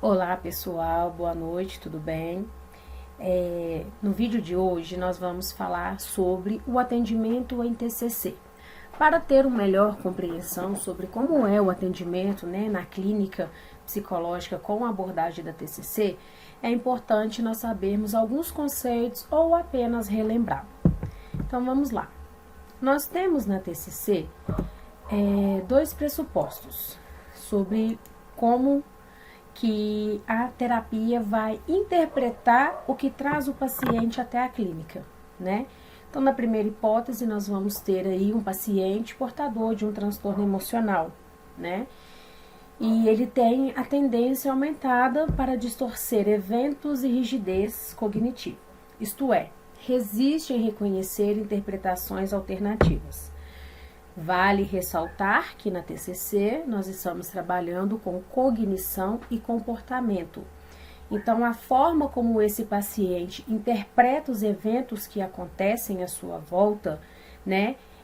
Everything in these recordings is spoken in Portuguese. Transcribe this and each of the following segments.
Olá pessoal, boa noite, tudo bem? No vídeo de hoje nós vamos falar sobre o atendimento em TCC. Para ter uma melhor compreensão sobre como é o atendimento, na clínica psicológica com a abordagem da TCC, é importante nós sabermos alguns conceitos ou apenas relembrar. Então vamos lá. Nós temos na TCC dois pressupostos sobre como que a terapia vai interpretar o que traz o paciente até a clínica, né? Então, na primeira hipótese, nós vamos ter aí um paciente portador de um transtorno emocional, né? E ele tem a tendência aumentada para distorcer eventos e rigidez cognitiva. Isto é, resiste em reconhecer interpretações alternativas. Vale ressaltar que na TCC nós estamos trabalhando com cognição e comportamento. Então, a forma como esse paciente interpreta os eventos que acontecem à sua volta,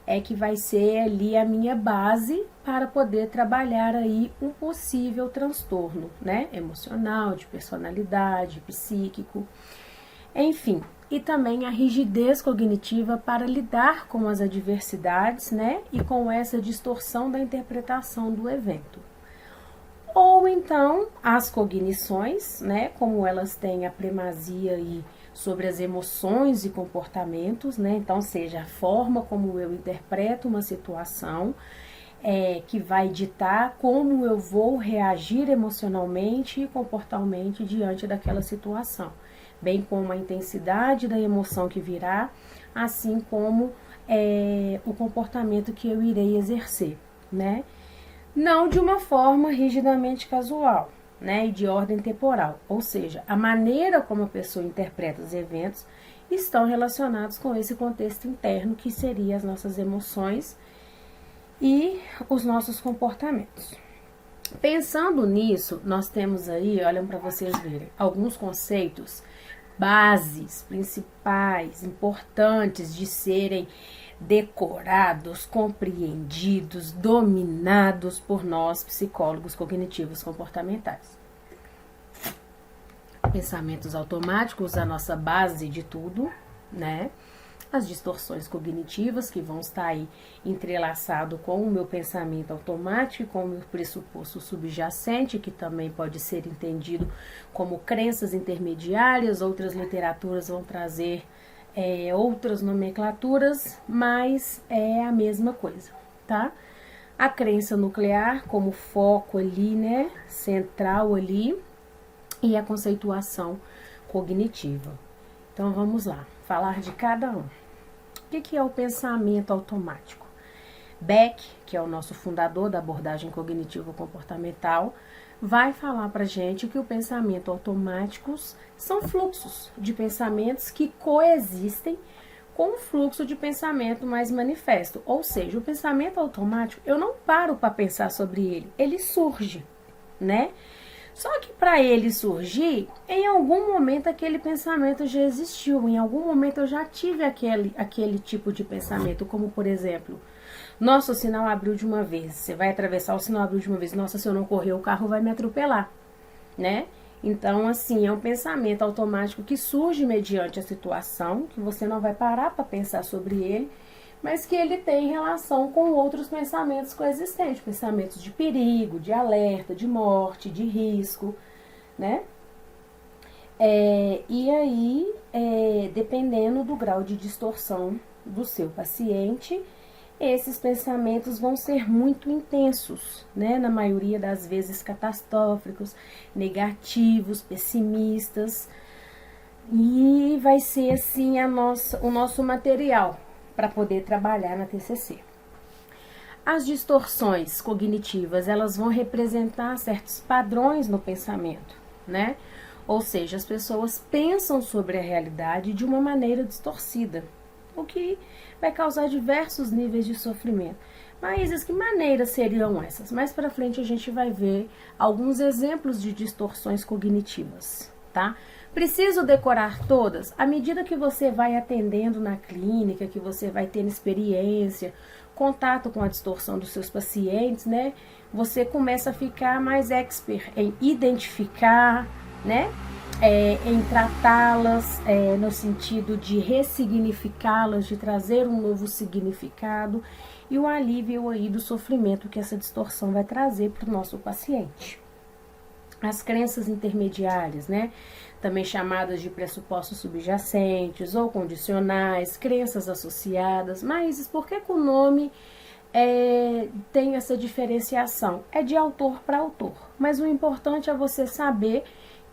é que vai ser ali a minha base para poder trabalhar aí um possível transtorno, emocional, de personalidade, psíquico, enfim. E também a rigidez cognitiva para lidar com as adversidades, e com essa distorção da interpretação do evento. Ou então, as cognições, como elas têm a primazia aí sobre as emoções e comportamentos, então, seja a forma como eu interpreto uma situação, que vai ditar como eu vou reagir emocionalmente e comportalmente diante daquela situação, bem como a intensidade da emoção que virá, assim como o comportamento que eu irei exercer, Não de uma forma rigidamente casual, e de ordem temporal, ou seja, a maneira como a pessoa interpreta os eventos estão relacionados com esse contexto interno, que seria as nossas emoções e os nossos comportamentos. Pensando nisso, nós temos aí, olhem para vocês verem, alguns conceitos, bases principais, importantes de serem decorados, compreendidos, dominados por nós, psicólogos cognitivos comportamentais. Pensamentos automáticos, a nossa base de tudo, As distorções cognitivas, que vão estar aí entrelaçado com o meu pensamento automático, com o meu pressuposto subjacente, que também pode ser entendido como crenças intermediárias. Outras literaturas vão trazer outras nomenclaturas, mas é a mesma coisa, tá? A crença nuclear como foco ali, central ali, e a conceituação cognitiva. Então vamos lá, falar de cada um. O que é o pensamento automático? Beck, que é o nosso fundador da abordagem cognitivo-comportamental, vai falar para a gente que o pensamento automáticos são fluxos de pensamentos que coexistem com o fluxo de pensamento mais manifesto. Ou seja, o pensamento automático, eu não paro para pensar sobre ele surge, Só que para ele surgir, em algum momento aquele pensamento já existiu, em algum momento eu já tive aquele tipo de pensamento, como por exemplo, nossa, o sinal abriu de uma vez, você vai atravessar, o sinal abriu de uma vez, nossa, se eu não correr o carro vai me atropelar, Então, assim, é um pensamento automático que surge mediante a situação, que você não vai parar para pensar sobre ele, mas que ele tem relação com outros pensamentos coexistentes, pensamentos de perigo, de alerta, de morte, de risco, E aí, dependendo do grau de distorção do seu paciente, esses pensamentos vão ser muito intensos, na maioria das vezes catastróficos, negativos, pessimistas, e vai ser assim o nosso material para poder trabalhar na TCC. As distorções cognitivas, elas vão representar certos padrões no pensamento, Ou seja, as pessoas pensam sobre a realidade de uma maneira distorcida, o que vai causar diversos níveis de sofrimento. Mas que maneiras seriam essas? Mais para frente a gente vai ver alguns exemplos de distorções cognitivas, tá? Preciso decorar todas? À medida que você vai atendendo na clínica, que você vai tendo experiência contato com a distorção dos seus pacientes, né, você começa a ficar mais expert em identificar, né, em tratá-las no sentido de ressignificá-las, de trazer um novo significado e o alívio aí do sofrimento que essa distorção vai trazer para o nosso paciente. As crenças intermediárias, né, também chamadas de pressupostos subjacentes ou condicionais, crenças associadas, mas por que o nome tem essa diferenciação? É de autor para autor, mas o importante é você saber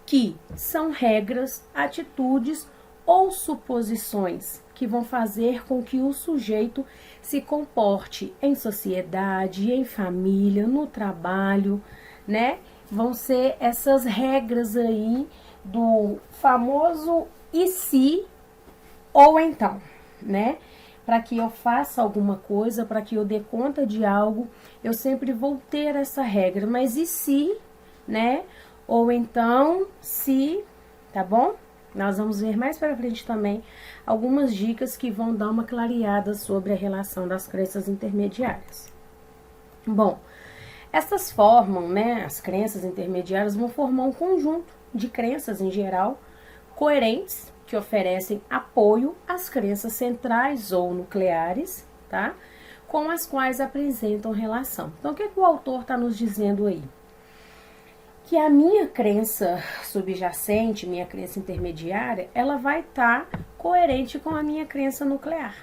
que são regras, atitudes ou suposições que vão fazer com que o sujeito se comporte em sociedade, em família, no trabalho, né? Vão ser essas regras aí do famoso e se ou então, né? Para que eu faça alguma coisa, para que eu dê conta de algo, eu sempre vou ter essa regra. Mas e se, né? Ou então, se, tá bom? Nós vamos ver mais para frente também algumas dicas que vão dar uma clareada sobre a relação das crenças intermediárias. Bom, essas formam, né, as crenças intermediárias vão formar um conjunto de crenças em geral, coerentes, que oferecem apoio às crenças centrais ou nucleares, tá? Com as quais apresentam relação. Então, o que o autor está nos dizendo aí? Que a minha crença subjacente, minha crença intermediária, ela vai estar coerente com a minha crença nuclear.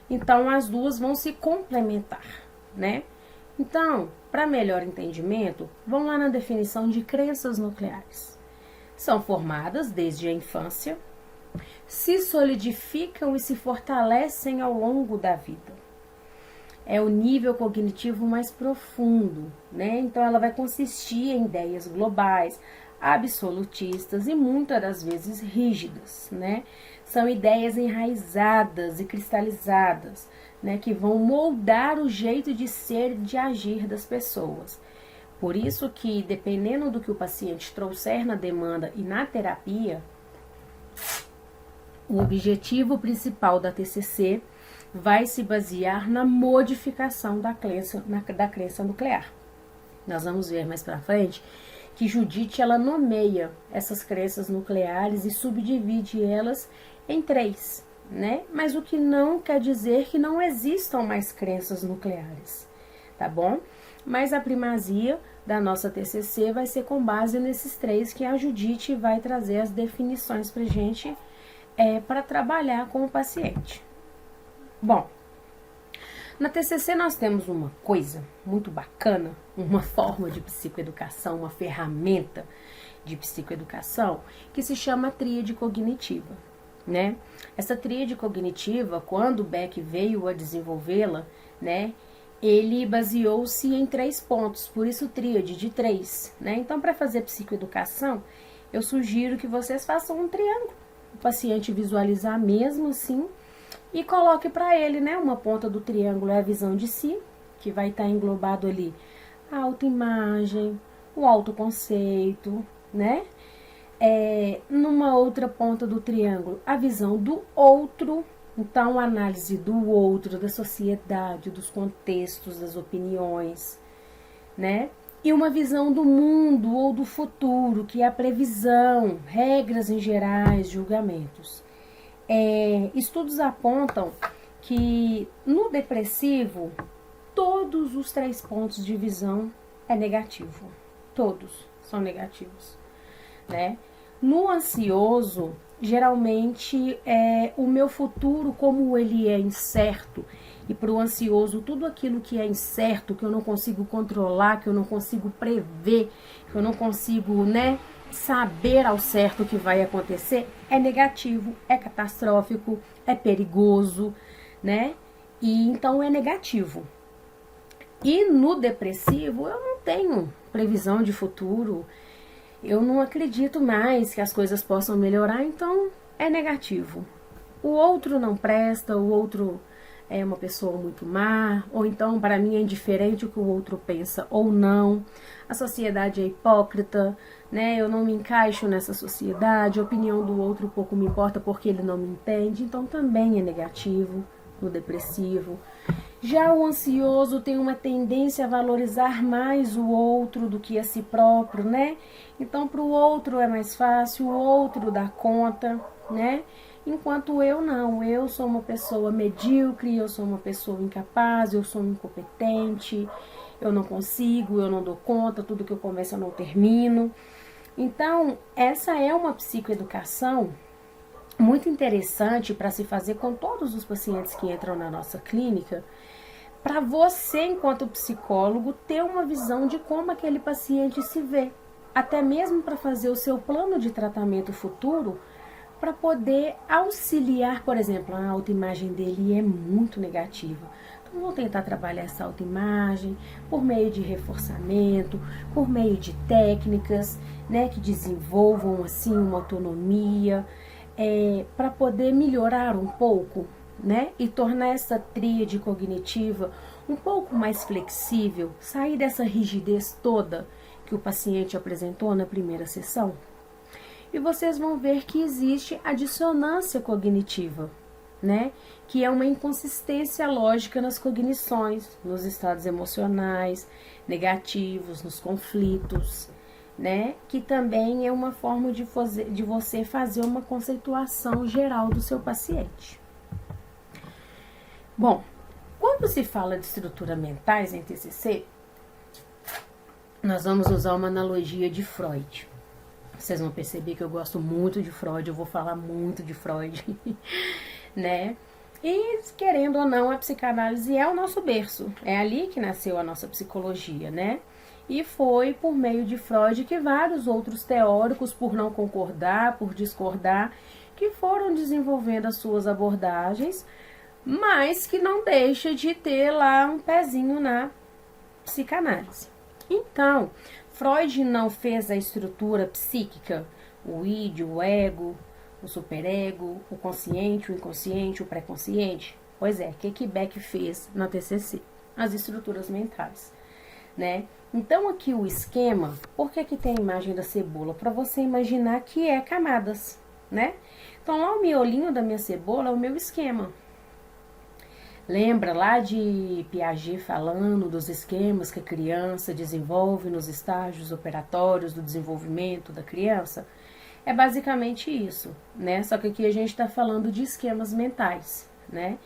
Então, as duas vão se complementar, né? Então, para melhor entendimento, vamos lá na definição de crenças nucleares. São formadas desde a infância, se solidificam e se fortalecem ao longo da vida. É o nível cognitivo mais profundo, né? Então, ela vai consistir em ideias globais, absolutistas e muitas das vezes rígidas, né? São ideias enraizadas e cristalizadas, né? Que vão moldar o jeito de ser e de agir das pessoas. Por isso que, dependendo do que o paciente trouxer na demanda e na terapia, o objetivo principal da TCC vai se basear na modificação da crença nuclear. Nós vamos ver mais para frente que Judith ela nomeia essas crenças nucleares e subdivide elas em 3, né? Mas o que não quer dizer que não existam mais crenças nucleares, tá bom? Mas a primazia da nossa TCC vai ser com base nesses 3 que a Judith vai trazer as definições pra gente para trabalhar com o paciente. Bom, na TCC nós temos uma coisa muito bacana, uma forma de psicoeducação, uma ferramenta de psicoeducação que se chama tríade cognitiva, né? Essa tríade cognitiva, quando Beck veio a desenvolvê-la, né, ele baseou-se em 3 pontos, por isso tríade de 3, né? Então, para fazer psicoeducação, eu sugiro que vocês façam um triângulo, o paciente visualizar mesmo assim, e coloque para ele, né, uma ponta do triângulo é a visão de si, que vai estar englobado ali a autoimagem, o autoconceito, né? Numa outra ponta do triângulo, a visão do outro, então a análise do outro, da sociedade, dos contextos, das opiniões, né? E uma visão do mundo ou do futuro, que é a previsão, regras em gerais, julgamentos. Estudos apontam que no depressivo, todos os 3 pontos de visão é negativo. Todos são negativos, né? No ansioso, geralmente, o meu futuro, como ele é incerto, e para o ansioso, tudo aquilo que é incerto, que eu não consigo controlar, que eu não consigo prever, que eu não consigo, né, saber ao certo o que vai acontecer, é negativo, é catastrófico, é perigoso, né? E então é negativo. E no depressivo, eu não tenho previsão de futuro, eu não acredito mais que as coisas possam melhorar, então é negativo. O outro não presta, o outro é uma pessoa muito má, ou então para mim é indiferente o que o outro pensa ou não. A sociedade é hipócrita, né? Eu não me encaixo nessa sociedade, a opinião do outro pouco me importa porque ele não me entende, então também é negativo no depressivo. Já o ansioso tem uma tendência a valorizar mais o outro do que a si próprio, né? Então, para o outro é mais fácil, o outro dá conta, né? Enquanto eu não, eu sou uma pessoa medíocre, eu sou uma pessoa incapaz, eu sou incompetente, eu não consigo, eu não dou conta, tudo que eu começo eu não termino. Então, essa é uma psicoeducação muito interessante para se fazer com todos os pacientes que entram na nossa clínica, para você, enquanto psicólogo, ter uma visão de como aquele paciente se vê, até mesmo para fazer o seu plano de tratamento futuro, para poder auxiliar, por exemplo, a autoimagem dele é muito negativa. Então, vamos tentar trabalhar essa autoimagem por meio de reforçamento, por meio de técnicas, né, que desenvolvam assim uma autonomia, para poder melhorar um pouco, né, e tornar essa tríade cognitiva um pouco mais flexível, sair dessa rigidez toda que o paciente apresentou na primeira sessão. E vocês vão ver que existe a dissonância cognitiva, né? Que é uma inconsistência lógica nas cognições, nos estados emocionais negativos, nos conflitos, né? Que também é uma forma de você fazer uma conceituação geral do seu paciente. Bom, quando se fala de estruturas mentais em TCC, nós vamos usar uma analogia de Freud. Vocês vão perceber que eu gosto muito de Freud, eu vou falar muito de Freud, né? E, querendo ou não, a psicanálise é o nosso berço, é ali que nasceu a nossa psicologia, né? E foi por meio de Freud que vários outros teóricos, por não concordar, por discordar, que foram desenvolvendo as suas abordagens, mas que não deixa de ter lá um pezinho na psicanálise. Então, Freud não fez a estrutura psíquica, o id, o ego, o superego, o consciente, o inconsciente, o pré-consciente. Pois é, o que Beck fez na TCC? As estruturas mentais, né? Então, aqui o esquema, por que tem a imagem da cebola? Para você imaginar que é camadas, né? Então, lá o miolinho da minha cebola é o meu esquema. Lembra lá de Piaget falando dos esquemas que a criança desenvolve nos estágios operatórios do desenvolvimento da criança? É basicamente isso, né? Só que aqui a gente está falando de esquemas mentais, né?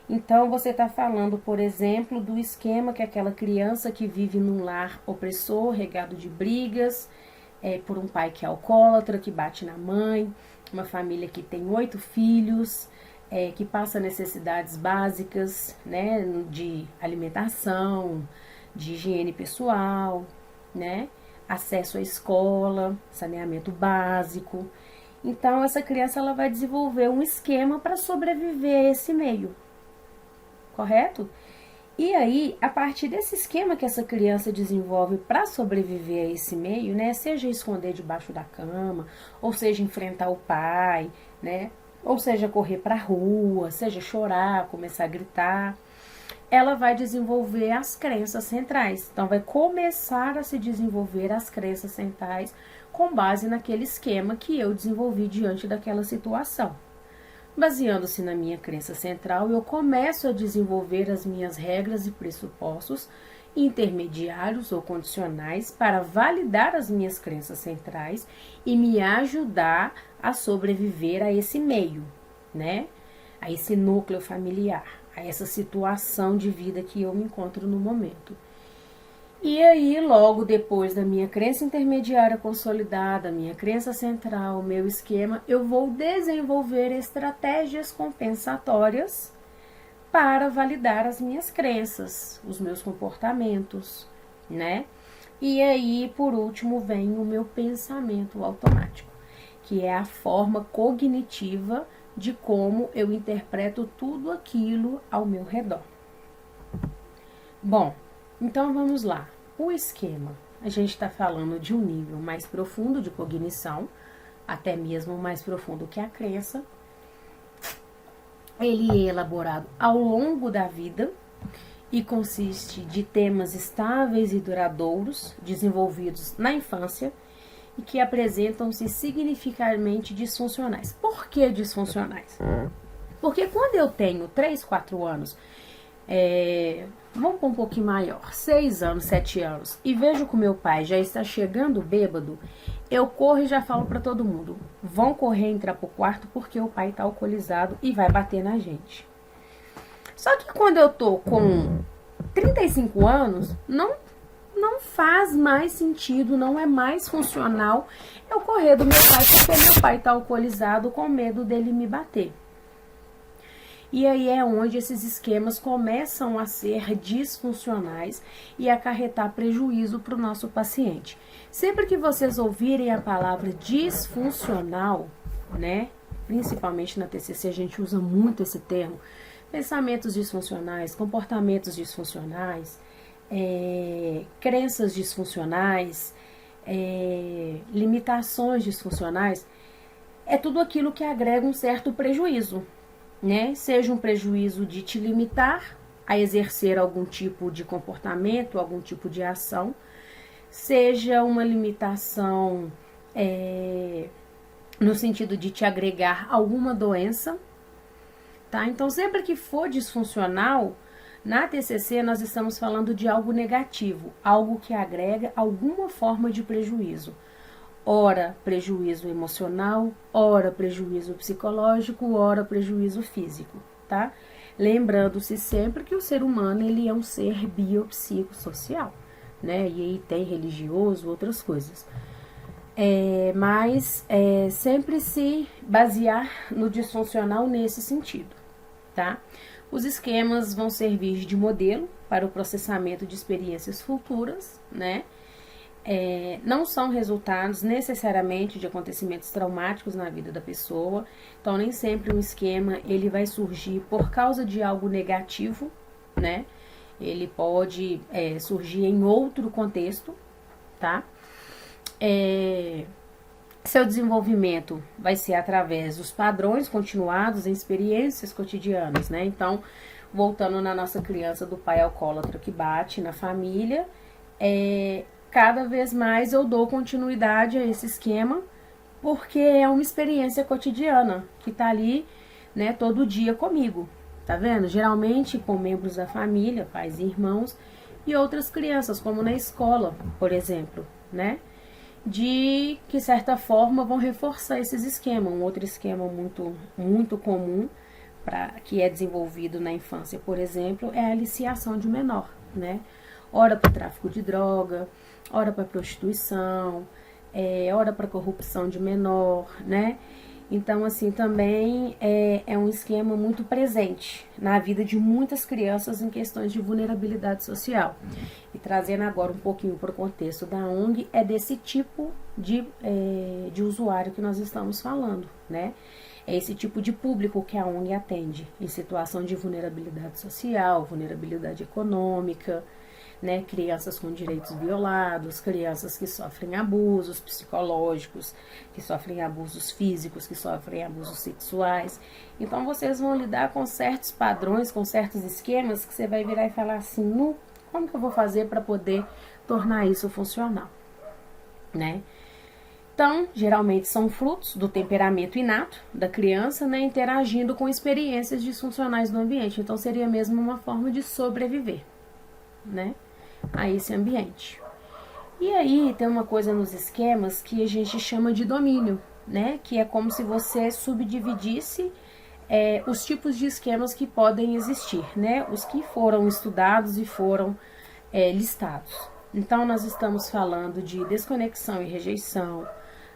Então, você está falando, por exemplo, do esquema que aquela criança que vive num lar opressor, regado de brigas, por um pai que é alcoólatra, que bate na mãe, uma família que tem 8 filhos, que passa necessidades básicas, né, de alimentação, de higiene pessoal, né, acesso à escola, saneamento básico. Então, essa criança ela vai desenvolver um esquema para sobreviver a esse meio, correto? E aí, a partir desse esquema que essa criança desenvolve para sobreviver a esse meio, né, seja esconder debaixo da cama, ou seja enfrentar o pai, né, ou seja correr para a rua, seja chorar, começar a gritar, ela vai desenvolver as crenças centrais. Então, vai começar a se desenvolver as crenças centrais com base naquele esquema que eu desenvolvi diante daquela situação. Baseando-se na minha crença central, eu começo a desenvolver as minhas regras e pressupostos intermediários ou condicionais para validar as minhas crenças centrais e me ajudar a sobreviver a esse meio, né? A esse núcleo familiar, a essa situação de vida que eu me encontro no momento. E aí, logo depois da minha crença intermediária consolidada, minha crença central, meu esquema, eu vou desenvolver estratégias compensatórias para validar as minhas crenças, os meus comportamentos, né? E aí, por último, vem o meu pensamento automático, que é a forma cognitiva de como eu interpreto tudo aquilo ao meu redor. Bom, então vamos lá. O esquema, a gente está falando de um nível mais profundo de cognição, até mesmo mais profundo que a crença. Ele é elaborado ao longo da vida e consiste de temas estáveis e duradouros, desenvolvidos na infância e que apresentam-se significativamente disfuncionais. Por que disfuncionais? Porque quando eu tenho 3, 4 anos, Vamos pôr um pouquinho maior, 6 anos, 7 anos, e vejo que o meu pai já está chegando bêbado, eu corro e já falo para todo mundo, vão correr entrar pro quarto porque o pai tá alcoolizado e vai bater na gente. Só que quando eu tô com 35 anos, não faz mais sentido, não é mais funcional eu correr do meu pai porque meu pai tá alcoolizado com medo dele me bater. E aí é onde esses esquemas começam a ser disfuncionais e acarretar prejuízo para o nosso paciente. Sempre que vocês ouvirem a palavra disfuncional, né? Principalmente na TCC a gente usa muito esse termo, pensamentos disfuncionais, comportamentos disfuncionais, crenças disfuncionais, limitações disfuncionais, é tudo aquilo que agrega um certo prejuízo, né? Seja um prejuízo de te limitar a exercer algum tipo de comportamento, algum tipo de ação, seja uma limitação no sentido de te agregar alguma doença, tá? Então, sempre que for disfuncional, na TCC nós estamos falando de algo negativo, algo que agrega alguma forma de prejuízo. Ora prejuízo emocional, ora prejuízo psicológico, ora prejuízo físico, tá? Lembrando-se sempre que o ser humano ele é um ser biopsicossocial, né? E aí tem religioso, outras coisas. Mas sempre se basear no disfuncional nesse sentido, tá? Os esquemas vão servir de modelo para o processamento de experiências futuras, né? Não são resultados necessariamente de acontecimentos traumáticos na vida da pessoa. Então, nem sempre um esquema ele vai surgir por causa de algo negativo, né? Ele pode surgir em outro contexto, tá? Seu desenvolvimento vai ser através dos padrões continuados em experiências cotidianas, né? Então, voltando na nossa criança do pai alcoólatra que bate na família, cada vez mais eu dou continuidade a esse esquema, porque é uma experiência cotidiana que tá ali, né, todo dia comigo, tá vendo? Geralmente com membros da família, pais e irmãos, e outras crianças, como na escola, por exemplo, né? De que certa forma vão reforçar esses esquemas. Um outro esquema muito comum que é desenvolvido na infância, por exemplo, é a aliciação de menor, né? Ora para o tráfico de droga, ora para prostituição, ora para corrupção de menor, né? Então, assim, também é um esquema muito presente na vida de muitas crianças em questões de vulnerabilidade social. E trazendo agora um pouquinho para o contexto da ONG, é desse tipo de usuário que nós estamos falando, né? É esse tipo de público que a ONG atende, em situação de vulnerabilidade social, vulnerabilidade econômica, né, crianças com direitos violados, crianças que sofrem abusos psicológicos, que sofrem abusos físicos, que sofrem abusos sexuais. Então, vocês vão lidar com certos padrões, com certos esquemas que você vai virar e falar assim, como que eu vou fazer para poder tornar isso funcional, né? Então, geralmente são frutos do temperamento inato da criança, né, interagindo com experiências disfuncionais do ambiente. Então, seria mesmo uma forma de sobreviver, né, a esse ambiente. E aí tem uma coisa nos esquemas que a gente chama de domínio, né? Que é como se você subdividisse os tipos de esquemas que podem existir, né? Os que foram estudados e foram listados. Então nós estamos falando de desconexão e rejeição,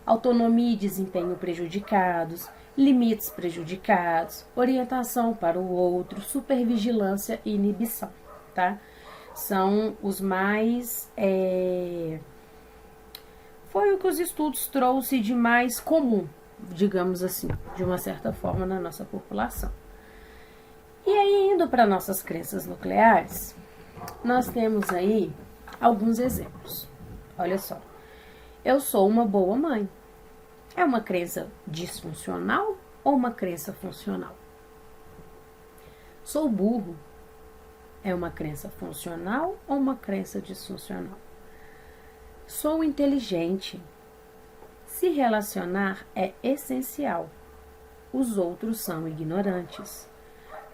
autonomia e desempenho prejudicados, limites prejudicados, orientação para o outro, supervigilância e inibição, tá? São os mais... foi o que os estudos trouxe de mais comum, digamos assim, de uma certa forma na nossa população. E aí, indo para nossas crenças nucleares, nós temos aí alguns exemplos. Olha só, eu sou uma boa mãe. É uma crença disfuncional ou uma crença funcional? Sou burro. É uma crença funcional ou uma crença disfuncional? Sou inteligente. Se relacionar é essencial. Os outros são ignorantes.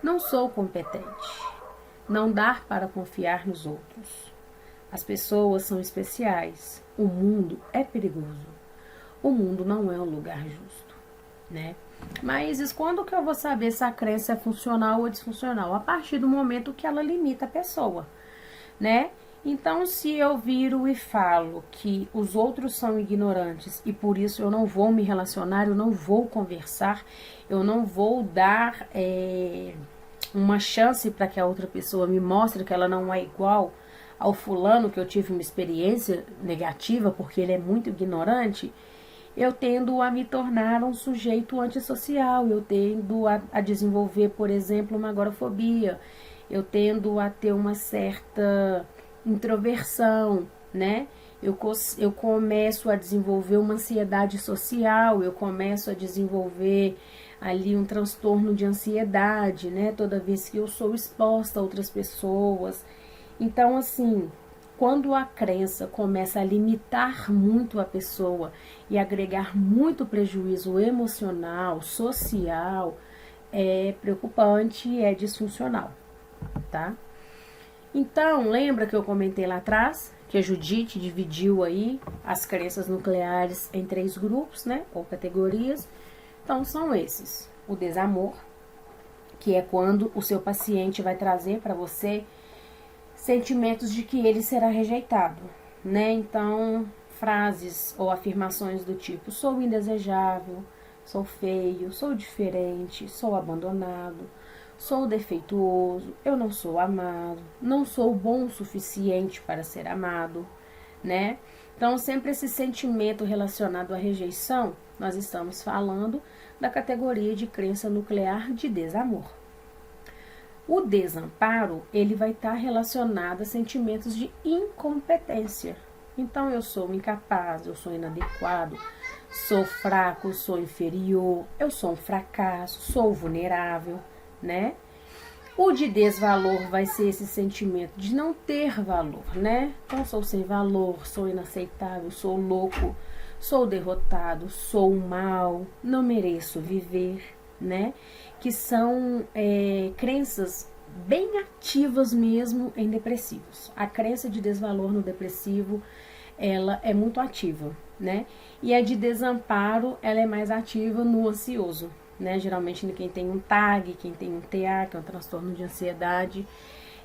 Não sou competente. não dar para confiar nos outros. As pessoas são especiais. O mundo é perigoso. O mundo não é um lugar justo, né? Mas quando que eu vou saber se a crença é funcional ou disfuncional? A partir do momento que ela limita a pessoa, né? Então, se eu viro e falo que os outros são ignorantes e por isso eu não vou me relacionar, eu não vou conversar, eu não vou dar uma chance para que a outra pessoa me mostre que ela não é igual ao fulano que eu tive uma experiência negativa porque ele é muito ignorante, eu tendo a me tornar um sujeito antissocial, eu tendo a desenvolver, por exemplo, uma agorafobia, eu tendo a ter uma certa introversão, né? Eu começo a desenvolver uma ansiedade social, eu começo a desenvolver ali um transtorno de ansiedade, né? Toda vez que eu sou exposta a outras pessoas. Então, assim, quando a crença começa a limitar muito a pessoa e agregar muito prejuízo emocional, social, é preocupante e é disfuncional, tá? Então, lembra que eu comentei lá atrás que a Judite dividiu aí as crenças nucleares em 3 grupos, né, ou categorias? Então, são esses: o desamor, que é quando o seu paciente vai trazer para você sentimentos de que ele será rejeitado, né? Então, frases ou afirmações do tipo: sou indesejável, sou feio, sou diferente, sou abandonado, sou defeituoso, eu não sou amado, não sou bom o suficiente para ser amado, né? Então, sempre esse sentimento relacionado à rejeição, nós estamos falando da categoria de crença nuclear de desamor. O desamparo, ele vai estar relacionado a sentimentos de incompetência. Então, eu sou incapaz, eu sou inadequado, sou fraco, sou inferior, eu sou um fracasso, sou vulnerável, né? O de desvalor vai ser esse sentimento de não ter valor, né? Então, sou sem valor, sou inaceitável, sou louco, sou derrotado, sou mal, não mereço viver, né? Que são crenças bem ativas mesmo em depressivos. A crença de desvalor no depressivo, ela é muito ativa, né? E a de desamparo, ela é mais ativa no ansioso, né? Geralmente quem tem um TAG, quem tem um TA, que é um transtorno de ansiedade,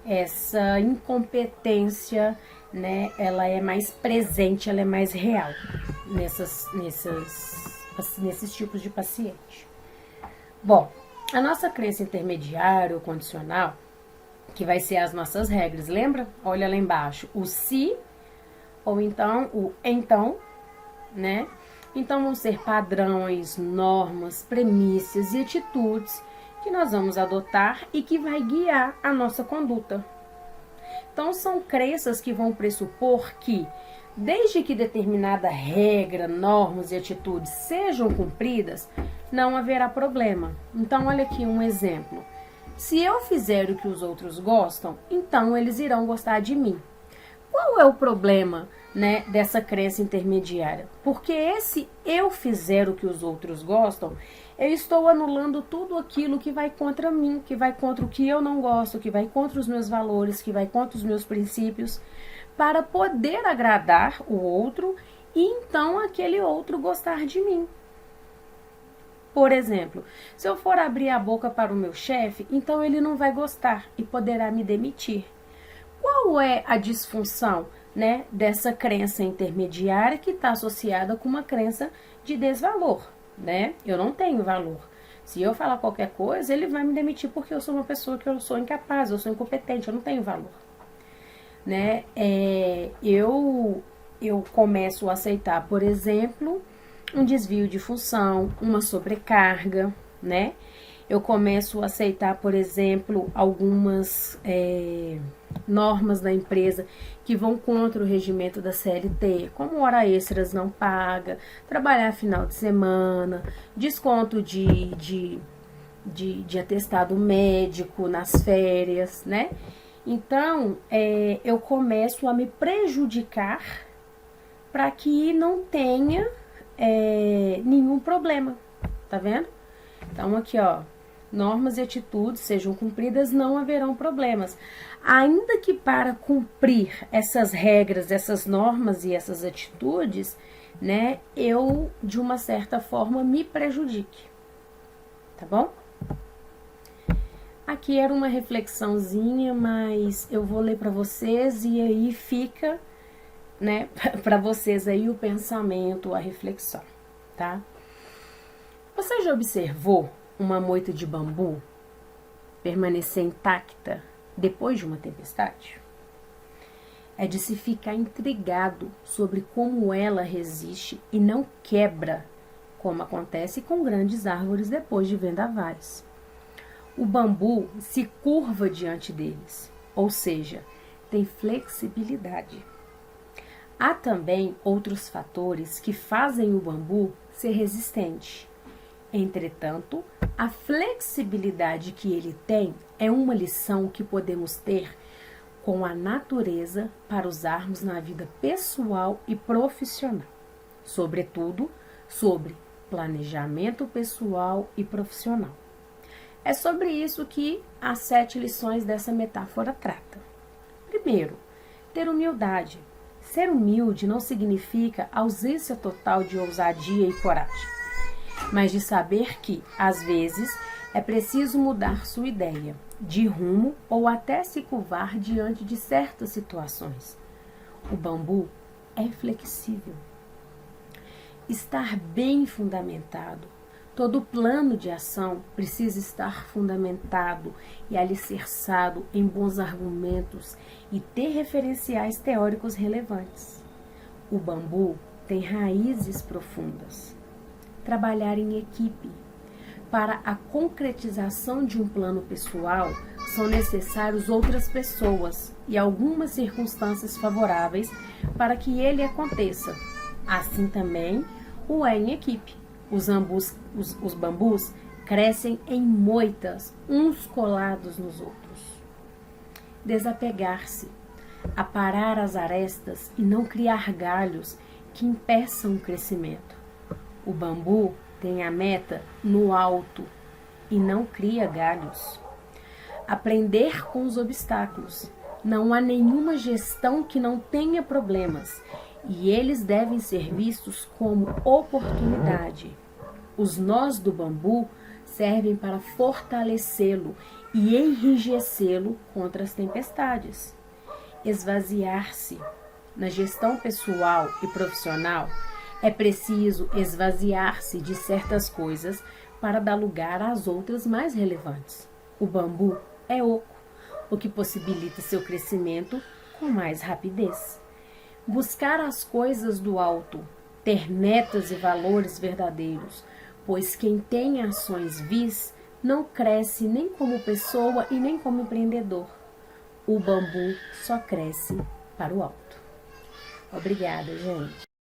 essa incompetência, né? Ela é mais presente, ela é mais real nesses tipos de paciente. Bom, a nossa crença intermediária ou condicional, que vai ser as nossas regras, lembra? Olha lá embaixo, o se, ou então o então, né? Então vão ser padrões, normas, premissas e atitudes que nós vamos adotar e que vai guiar a nossa conduta. Então são crenças que vão pressupor que, desde que determinada regra, normas e atitudes sejam cumpridas, não haverá problema. Então, olha aqui um exemplo. Se eu fizer o que os outros gostam, então eles irão gostar de mim. Qual é o problema, né, dessa crença intermediária? Porque esse eu fizer o que os outros gostam, eu estou anulando tudo aquilo que vai contra mim, que vai contra o que eu não gosto, que vai contra os meus valores, que vai contra os meus princípios, para poder agradar o outro e então aquele outro gostar de mim. Por exemplo, se eu for abrir a boca para o meu chefe, então ele não vai gostar e poderá me demitir. Qual é a disfunção, né, dessa crença intermediária que está associada com uma crença de desvalor, né? Eu não tenho valor. Se eu falar qualquer coisa, ele vai me demitir porque eu sou uma pessoa que eu sou incapaz, eu sou incompetente, eu não tenho valor, né? Eu começo a aceitar, por exemplo, um desvio de função, uma sobrecarga, né? Eu começo a aceitar, por exemplo, algumas normas da empresa que vão contra o regimento da CLT, como hora extras não paga, trabalhar final de semana, desconto de atestado médico nas férias, né? Então, eu começo a me prejudicar para que não tenha nenhum problema, tá vendo? Então, aqui, ó, normas e atitudes sejam cumpridas, não haverão problemas. Ainda que para cumprir essas regras, essas normas e essas atitudes, né, eu, de uma certa forma, me prejudique. Tá bom? Aqui era uma reflexãozinha, mas eu vou ler para vocês e aí fica, né, para vocês aí o pensamento, a reflexão, tá? Você já observou uma moita de bambu permanecer intacta depois de uma tempestade? É de se ficar intrigado sobre como ela resiste e não quebra, como acontece com grandes árvores depois de vendavais. O bambu se curva diante deles, ou seja, tem flexibilidade. Há também outros fatores que fazem o bambu ser resistente. Entretanto, a flexibilidade que ele tem é uma lição que podemos ter com a natureza para usarmos na vida pessoal e profissional, sobretudo sobre planejamento pessoal e profissional. É sobre isso que as 7 lições dessa metáfora tratam. Primeiro, ter humildade. Ser humilde não significa ausência total de ousadia e coragem, mas de saber que, às vezes, é preciso mudar sua ideia de rumo ou até se curvar diante de certas situações. O bambu é flexível. Estar bem fundamentado. Todo plano de ação precisa estar fundamentado e alicerçado em bons argumentos e ter referenciais teóricos relevantes. O bambu tem raízes profundas. Trabalhar em equipe. Para a concretização de um plano pessoal, são necessários outras pessoas e algumas circunstâncias favoráveis para que ele aconteça. Assim também o é em equipe. Os bambus crescem em moitas, uns colados nos outros. Desapegar-se, aparar as arestas e não criar galhos que impeçam o crescimento. O bambu tem a meta no alto e não cria galhos. Aprender com os obstáculos. Não há nenhuma gestão que não tenha problemas e eles devem ser vistos como oportunidade. Os nós do bambu servem para fortalecê-lo e enrijecê-lo contra as tempestades. Esvaziar-se. Na gestão pessoal e profissional, é preciso esvaziar-se de certas coisas para dar lugar às outras mais relevantes. O bambu é oco, o que possibilita seu crescimento com mais rapidez. Buscar as coisas do alto, ter metas e valores verdadeiros, pois quem tem ações vis não cresce nem como pessoa e nem como empreendedor. O bambu só cresce para o alto. Obrigada, gente.